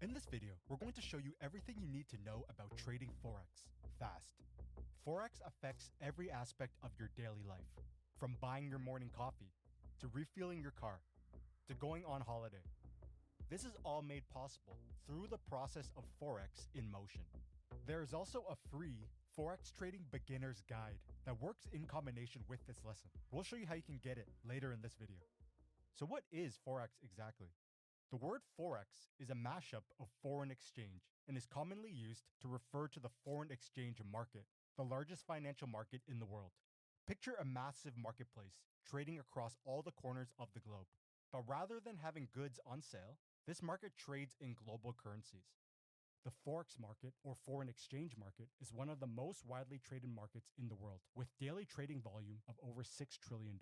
In this video, we're going to show you everything you need to know about trading Forex fast. Forex affects every aspect of your daily life, from buying your morning coffee, to refueling your car, to going on holiday. This is all made possible through the process of Forex in motion. There is also a free Forex Trading Beginner's Guide that works in combination with this lesson. We'll show you how you can get it later in this video. So what is Forex exactly? The word Forex is a mashup of foreign exchange and is commonly used to refer to the foreign exchange market, the largest financial market in the world. Picture a massive marketplace trading across all the corners of the globe. But rather than having goods on sale, this market trades in global currencies. The Forex market, or foreign exchange market, is one of the most widely traded markets in the world, with daily trading volume of over $6 trillion.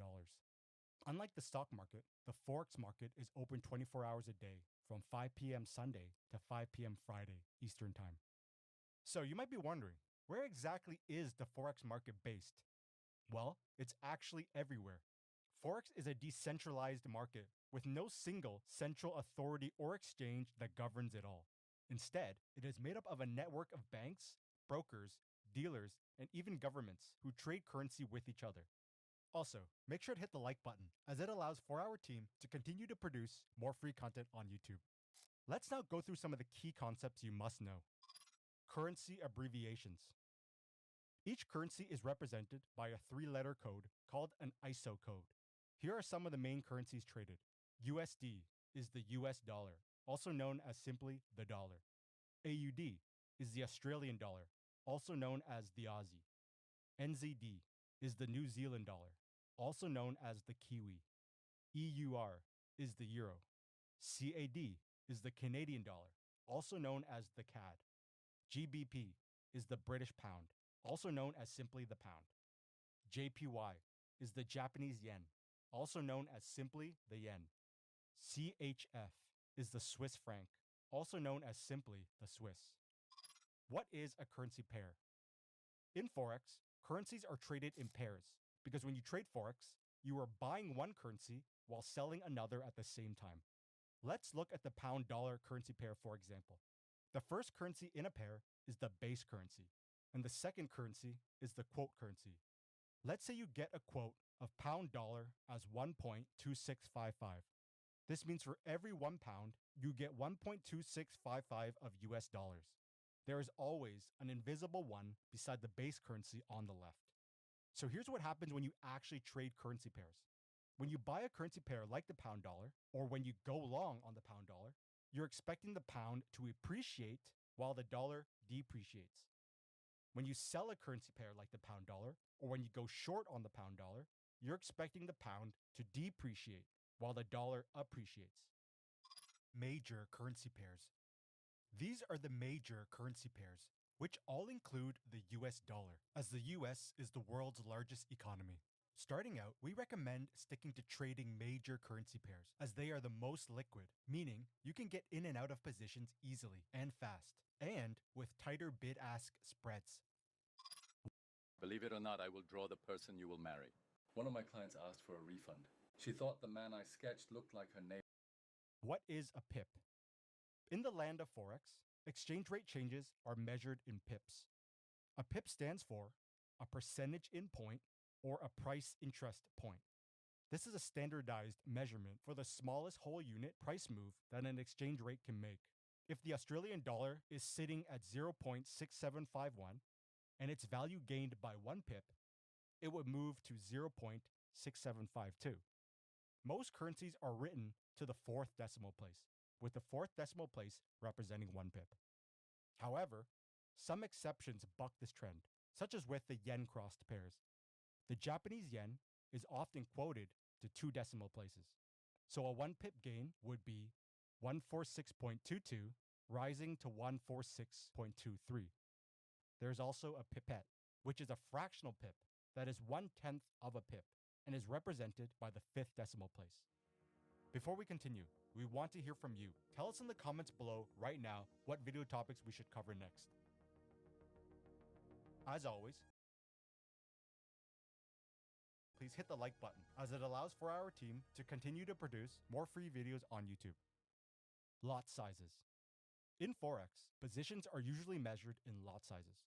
Unlike the stock market, the Forex market is open 24 hours a day, from 5 p.m. Sunday to 5 p.m. Friday, Eastern Time. So you might be wondering, where exactly is the Forex market based? Well, it's actually everywhere. Forex is a decentralized market with no single central authority or exchange that governs it all. Instead, it is made up of a network of banks, brokers, dealers, and even governments who trade currency with each other. Also, make sure to hit the like button, as it allows for our team to continue to produce more free content on YouTube. Let's now go through some of the key concepts you must know. Currency abbreviations. Each currency is represented by a 3-letter code called an ISO code. Here are some of the main currencies traded. USD is the US dollar, also known as simply the dollar. AUD is the Australian dollar, also known as the Aussie. NZD is the New Zealand dollar, also known as the Kiwi. EUR is the euro. CAD is the Canadian dollar, also known as the CAD. GBP is the British pound, also known as simply the pound. JPY is the Japanese yen, also known as simply the yen. CHF is the Swiss franc, also known as simply the Swiss. What is a currency pair? In Forex, currencies are traded in pairs, because when you trade Forex, you are buying one currency while selling another at the same time. Let's look at the pound-dollar currency pair, for example. The first currency in a pair is the base currency, and the second currency is the quote currency. Let's say you get a quote of pound-dollar as 1.2655. This means for every 1 pound, you get 1.2655 of US dollars. There is always an invisible 1 beside the base currency on the left. So here's what happens when you actually trade currency pairs. When you buy a currency pair like the pound dollar, or when you go long on the pound dollar, you're expecting the pound to appreciate while the dollar depreciates. When you sell a currency pair like the pound dollar, or when you go short on the pound dollar, you're expecting the pound to depreciate while the dollar appreciates. Major currency pairs. These are the major currency pairs, which all include the US dollar, as the US is the world's largest economy. Starting out, we recommend sticking to trading major currency pairs, as they are the most liquid, meaning you can get in and out of positions easily and fast, and with tighter bid-ask spreads. Believe it or not, I will draw the person you will marry. One of my clients asked for a refund. She thought the man I sketched looked like her neighbor. What is a pip? In the land of Forex, exchange rate changes are measured in pips. A pip stands for a percentage in point or a price interest point. This is a standardized measurement for the smallest whole unit price move that an exchange rate can make. If the Australian dollar is sitting at 0.6751 and its value gained by 1 pip, it would move to 0.6752. Most currencies are written to the 4th decimal place, with the 4th decimal place representing 1 pip. However, some exceptions buck this trend, such as with the yen-crossed pairs. The Japanese yen is often quoted to 2 decimal places, so a 1 pip gain would be 146.22 rising to 146.23. There's also a pipette, which is a fractional pip that is 1/10 of a pip and is represented by the 5th decimal place. Before we continue, we want to hear from you. Tell us in the comments below right now what video topics we should cover next. As always, please hit the like button, as it allows for our team to continue to produce more free videos on YouTube. Lot sizes. In Forex, positions are usually measured in lot sizes.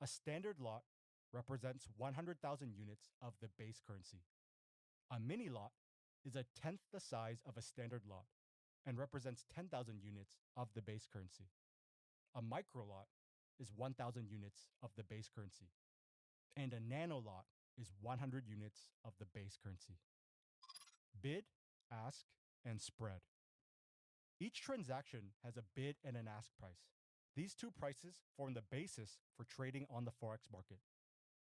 A standard lot represents 100,000 units of the base currency. A mini lot is a tenth the size of a standard lot and represents 10,000 units of the base currency. A micro lot is 1,000 units of the base currency. And a nano lot is 100 units of the base currency. Bid, ask, and spread. Each transaction has a bid and an ask price. These two prices form the basis for trading on the Forex market.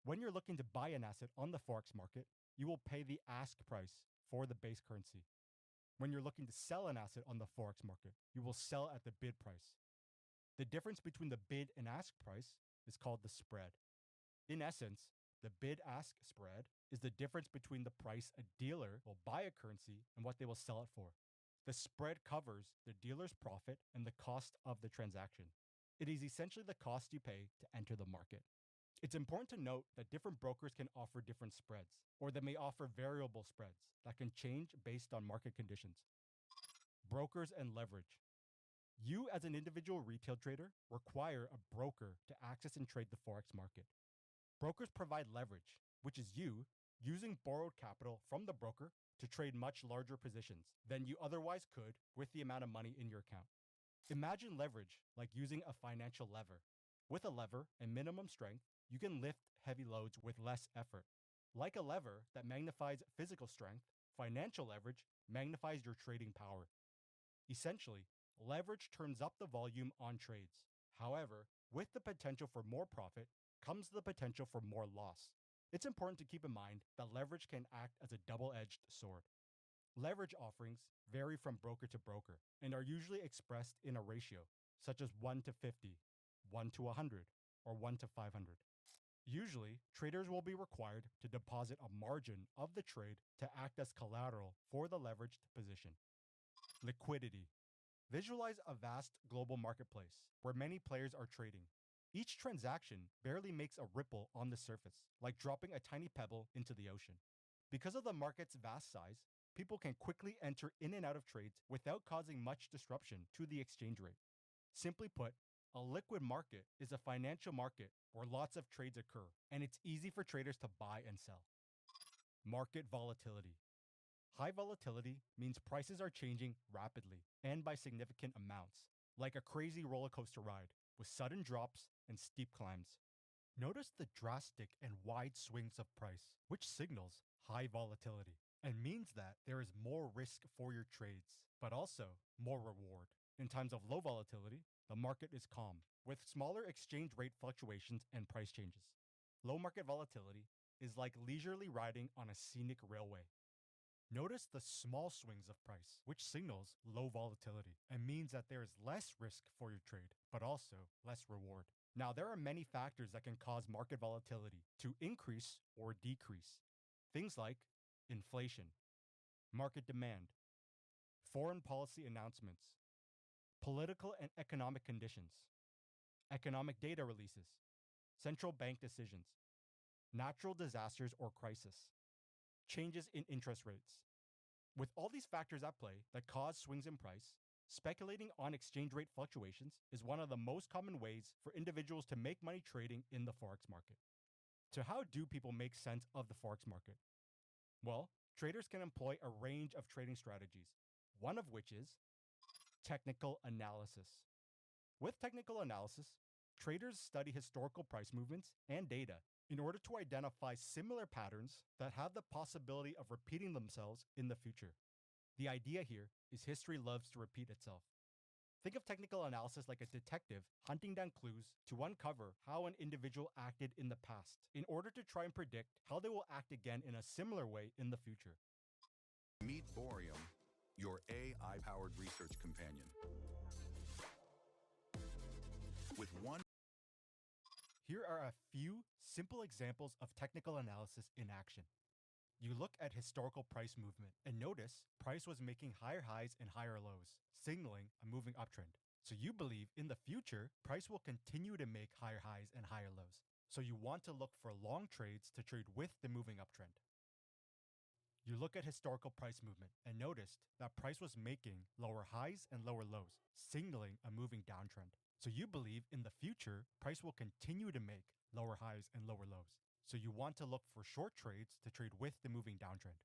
When you're looking to buy an asset on the Forex market, you will pay the ask price for the base currency. When you're looking to sell an asset on the Forex market, you will sell at the bid price. The difference between the bid and ask price is called the spread. In essence, the bid-ask spread is the difference between the price a dealer will buy a currency and what they will sell it for. The spread covers the dealer's profit and the cost of the transaction. It is essentially the cost you pay to enter the market. It's important to note that different brokers can offer different spreads, or they may offer variable spreads that can change based on market conditions. Brokers and leverage. You, as an individual retail trader, require a broker to access and trade the Forex market. Brokers provide leverage, which is you using borrowed capital from the broker to trade much larger positions than you otherwise could with the amount of money in your account. Imagine leverage like using a financial lever. With a lever and minimum strength, you can lift heavy loads with less effort. Like a lever that magnifies physical strength, financial leverage magnifies your trading power. Essentially, leverage turns up the volume on trades. However, with the potential for more profit comes the potential for more loss. It's important to keep in mind that leverage can act as a double-edged sword. Leverage offerings vary from broker to broker and are usually expressed in a ratio, such as 1 to 50, 1 to 100, or 1 to 500. Usually, traders will be required to deposit a margin of the trade to act as collateral for the leveraged position. Liquidity. Visualize a vast global marketplace where many players are trading. Each transaction barely makes a ripple on the surface, like dropping a tiny pebble into the ocean. Because of the market's vast size, people can quickly enter in and out of trades without causing much disruption to the exchange rate. Simply put, a liquid market is a financial market where lots of trades occur, and it's easy for traders to buy and sell. Market volatility. High volatility means prices are changing rapidly and by significant amounts, like a crazy roller coaster ride with sudden drops and steep climbs. Notice the drastic and wide swings of price, which signals high volatility and means that there is more risk for your trades, but also more reward. In times of low volatility, the market is calm, with smaller exchange rate fluctuations and price changes. Low market volatility is like leisurely riding on a scenic railway. Notice the small swings of price, which signals low volatility and means that there is less risk for your trade, but also less reward. Now, there are many factors that can cause market volatility to increase or decrease. Things like inflation, market demand, foreign policy announcements, political and economic conditions, economic data releases, central bank decisions, natural disasters or crisis, changes in interest rates. With all these factors at play that cause swings in price, speculating on exchange rate fluctuations is one of the most common ways for individuals to make money trading in the Forex market. So how do people make sense of the Forex market? Well, traders can employ a range of trading strategies, one of which is technical analysis. With technical analysis, traders study historical price movements and data in order to identify similar patterns that have the possibility of repeating themselves in the future. The idea here is history loves to repeat itself. Think of technical analysis like a detective hunting down clues to uncover how an individual acted in the past in order to try and predict how they will act again in a similar way in the future. Meet Boreum, your AI-powered research companion. With one Here are a few simple examples of technical analysis in action. You look at historical price movement and notice price was making higher highs and higher lows, signaling a moving uptrend. So you believe in the future, price will continue to make higher highs and higher lows. So you want to look for long trades to trade with the moving uptrend. You look at historical price movement and noticed that price was making lower highs and lower lows, signaling a moving downtrend. So you believe in the future, price will continue to make lower highs and lower lows. So you want to look for short trades to trade with the moving downtrend.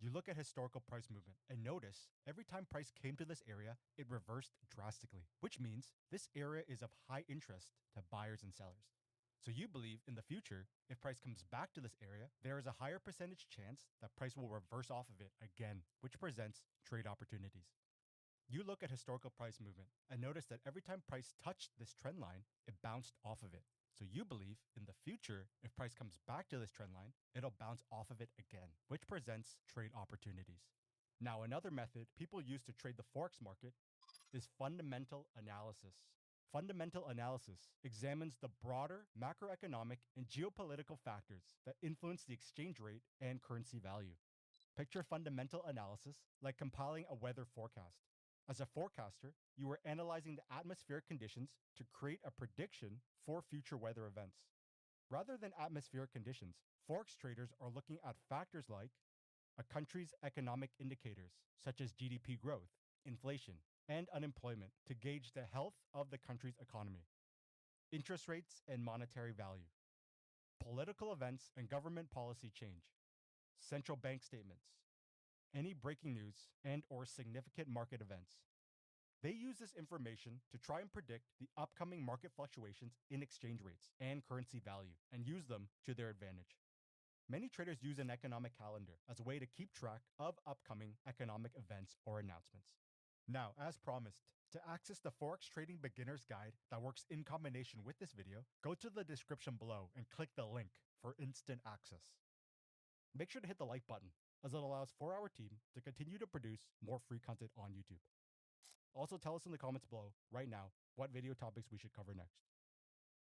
You look at historical price movement and notice every time price came to this area, it reversed drastically, which means this area is of high interest to buyers and sellers. So you believe in the future, if price comes back to this area, there is a higher percentage chance that price will reverse off of it again, which presents trade opportunities. You look at historical price movement and notice that every time price touched this trend line, it bounced off of it. So you believe in the future, if price comes back to this trend line, it'll bounce off of it again, which presents trade opportunities. Now, another method people use to trade the Forex market is fundamental analysis. Fundamental analysis examines the broader macroeconomic and geopolitical factors that influence the exchange rate and currency value. Picture fundamental analysis like compiling a weather forecast. As a forecaster, you are analyzing the atmospheric conditions to create a prediction for future weather events. Rather than atmospheric conditions, Forex traders are looking at factors like a country's economic indicators, such as GDP growth, inflation, and unemployment, to gauge the health of the country's economy, interest rates and monetary value, political events and government policy change, central bank statements, any breaking news and/or significant market events. They use this information to try and predict the upcoming market fluctuations in exchange rates and currency value and use them to their advantage. Many traders use an economic calendar as a way to keep track of upcoming economic events or announcements. Now, as promised, to access the Forex Trading Beginner's Guide that works in combination with this video, go to the description below and click the link for instant access. Make sure to hit the like button, as it allows for our team to continue to produce more free content on YouTube. Also, tell us in the comments below right now what video topics we should cover next.